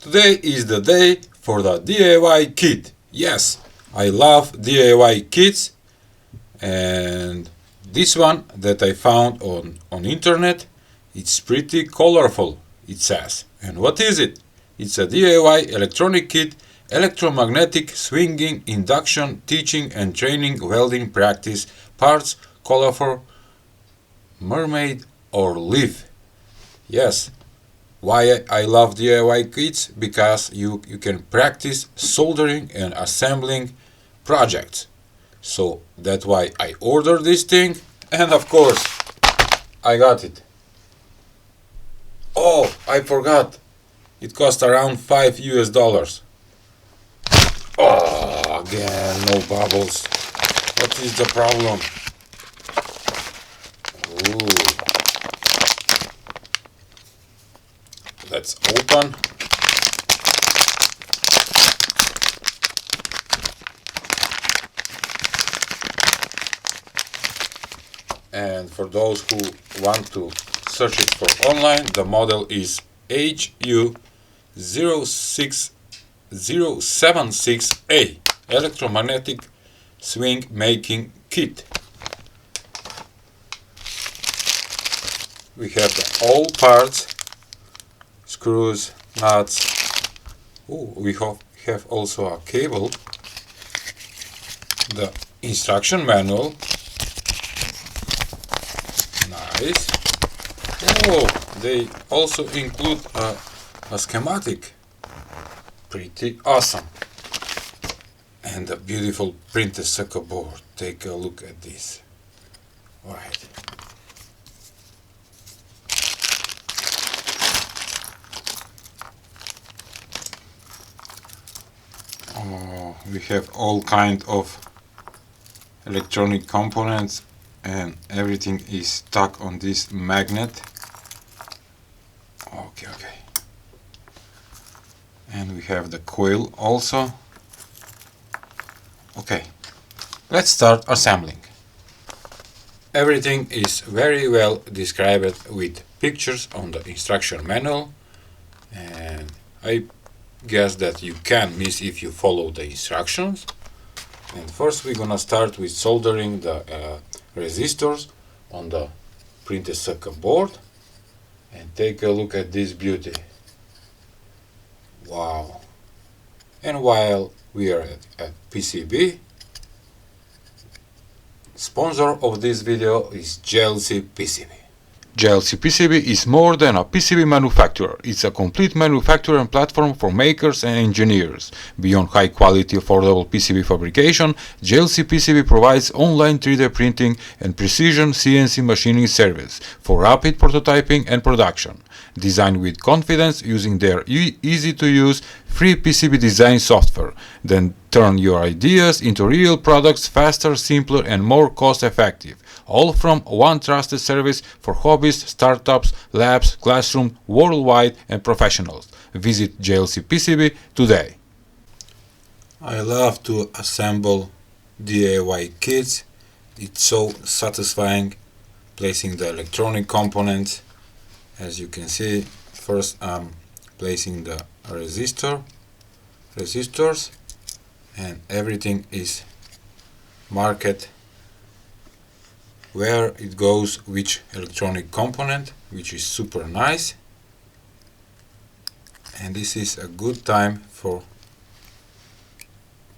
Today is the day for the DIY kit. Yes, I love DIY kits, and this one that I found on internet, it's pretty colorful, it says. And what is it? It's a DIY electronic kit, electromagnetic, swinging, induction, teaching and training, welding practice, parts, colorful, mermaid or leaf. Yes, why I love DIY kits? Because you can practice soldering and assembling projects. So that's why I ordered this thing, and of course I got it. Oh, I forgot. It cost around $5 US. Oh, again, no bubbles. What is the problem? Ooh. Let's open. And for those who want to search it for online, the model is HU06076A Electromagnetic Swing Making Kit. We have all parts, screws, nuts. Ooh, we have also a cable, the instruction manual. Nice. Oh, they also include a schematic. Pretty awesome. And a beautiful printed circuit board. Take a look at this. Right. Oh, we have all kind of electronic components, and everything is stuck on this magnet. Okay. And we have the coil also. Okay, let's start assembling. Everything is very well described with pictures on the instruction manual, and I guess that you can miss if you follow the instructions. And first we're gonna start with soldering the resistors on the printed circuit board, and take a look at this beauty. Wow. And while we are at PCB, sponsor of this video is JLC PCB. JLC PCB is more than a PCB manufacturer. It's a complete manufacturing platform for makers and engineers. Beyond high-quality, affordable PCB fabrication, JLC PCB provides online 3D printing and precision CNC machining service for rapid prototyping and production. Designed with confidence using their easy-to-use free PCB design software. Then turn your ideas into real products faster, simpler, and more cost-effective. All from one trusted service for hobbyists, startups, labs, classrooms, worldwide, and professionals. Visit JLC PCB today. I love to assemble DIY kits. It's so satisfying placing the electronic components. As you can see, first I'm placing the resistors, and everything is marked where it goes, which electronic component, which is super nice. And this is a good time for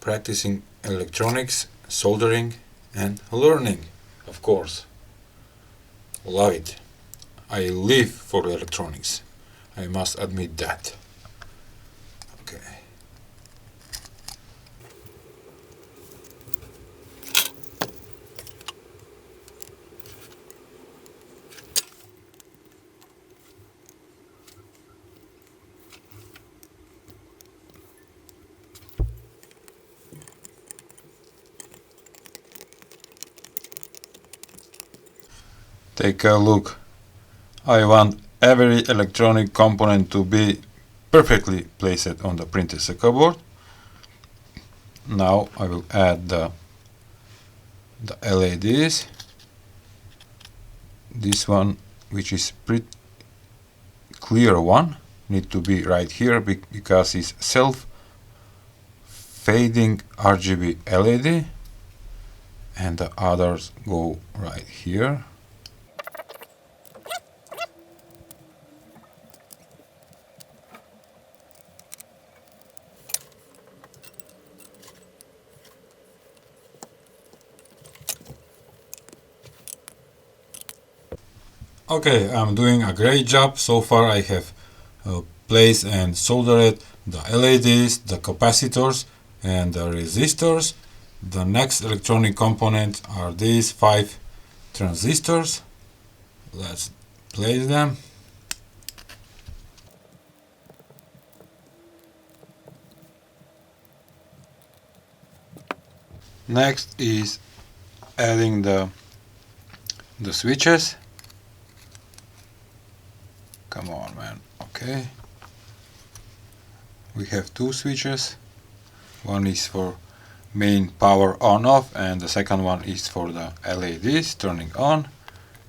practicing electronics, soldering, and learning, of course. Love it. I live for electronics. I must admit that. Okay. Take a look. I want every electronic component to be perfectly placed on the printed circuit board. Now I will add the LEDs. This one, which is pretty clear one, need to be right here because it's self-fading RGB LED, and the others go right here. Okay, I'm doing a great job so far. I have placed and soldered the LEDs, the capacitors, and the resistors. The next electronic components are these 5 transistors. Let's place them. Next is adding the switches. Come on, man. Okay. We have 2 switches. One is for main power on off, and the second one is for the LEDs turning on,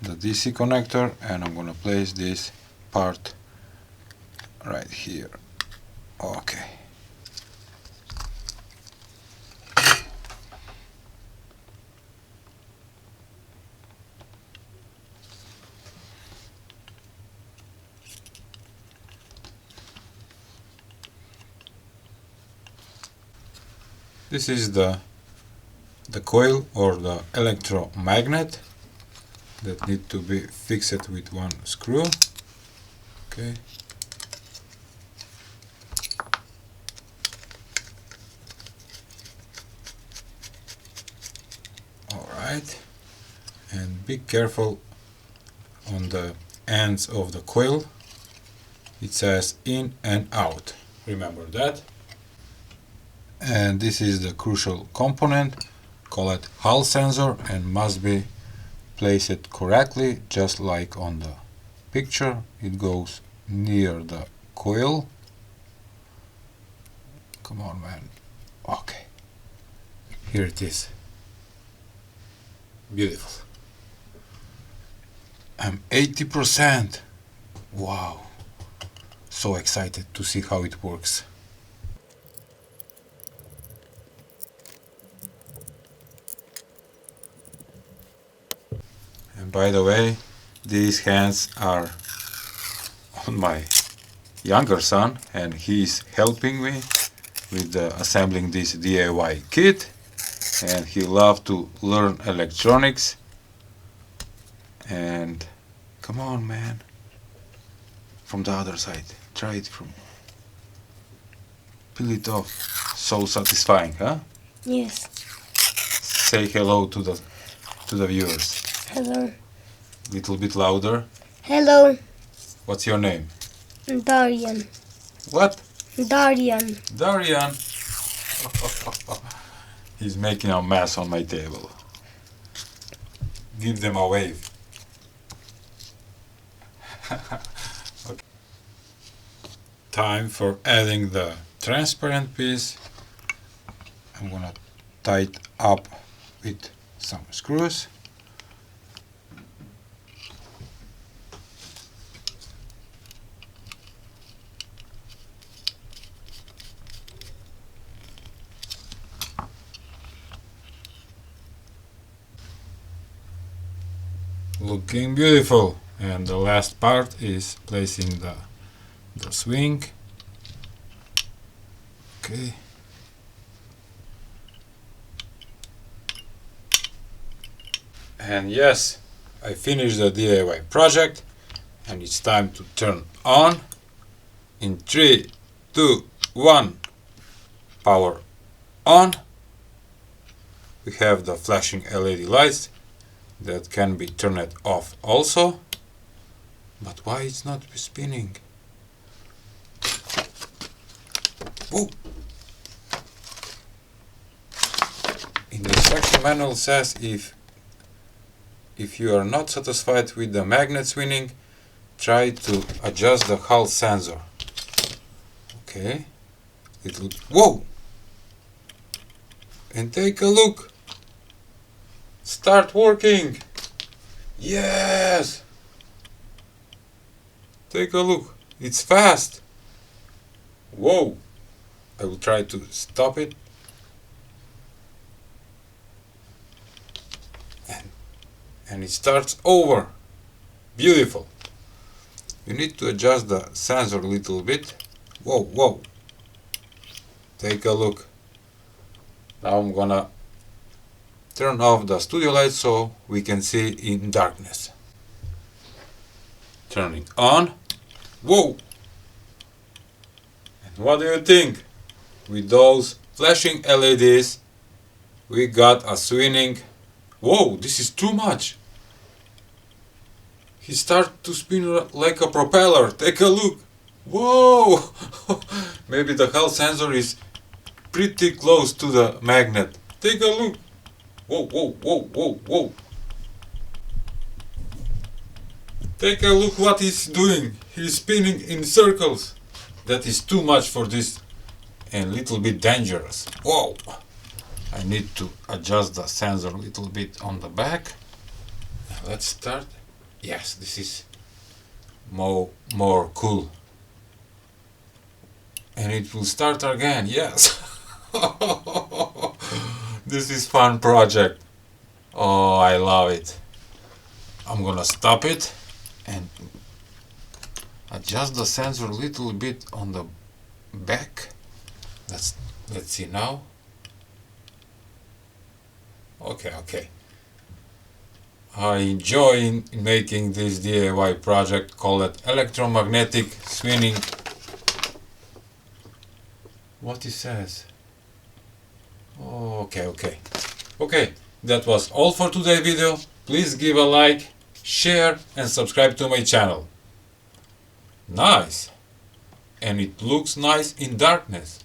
the DC connector, and I'm gonna place this part right here. Okay. This is the coil or the electromagnet that need to be fixed with one screw. Okay. Alright. And be careful on the ends of the coil. It says in and out. Remember that. And this is the crucial component, call it Hall sensor, and must be placed correctly, just like on the picture. It goes near the coil. Come on, man. Okay, here it is. Beautiful. I'm 80%. Wow, so excited to see how it works. And by the way, these hands are on my younger son, and he's helping me with assembling this DIY kit, and he loves to learn electronics. And come on, man, from the other side, try it from, peel it off. So satisfying, huh? Yes. Say hello to the viewers. Hello. Little bit louder. Hello. What's your name? Darian. What? Darian. Darian. He's making a mess on my table. Give them a wave. Okay. Time for adding the transparent piece. I'm gonna tie it up with some screws. Looking beautiful. And the last part is placing the swing. Okay. And yes, I finished the DIY project, and it's time to turn on. In 3, 2, 1, power on. We have the flashing LED lights that can be turned off also. But why it's not spinning? Whoa. In the instruction manual says if you are not satisfied with the magnet swinging, try to adjust the Hall sensor. Okay. Whoa! And take a look. Start working. Yes! Take a look. It's fast. Whoa! I will try to stop it. And it starts over. Beautiful. You need to adjust the sensor a little bit. Whoa, whoa. Take a look. Now I'm gonna turn off the studio light so we can see in darkness. Turning on. Whoa! And what do you think? With those flashing LEDs, we got a swinging. Whoa, this is too much. He starts to spin like a propeller. Take a look. Whoa! Maybe the Hall sensor is pretty close to the magnet. Take a look. Whoa, whoa, whoa, whoa, whoa. Take a look what he's doing. He's spinning in circles. That is too much for this and little bit dangerous. Whoa! I need to adjust the sensor a little bit on the back. Now let's start. Yes, this is more cool. And it will start again. Yes. This is fun project. Oh, I love it. I'm gonna stop it and adjust the sensor a little bit on the back. Let's see now. Okay. I enjoy making this DIY project called Electromagnetic Swinging. What it says? Oh, okay. That was all for today's video. Please give a like, share and subscribe to my channel. Nice. And it looks nice in darkness.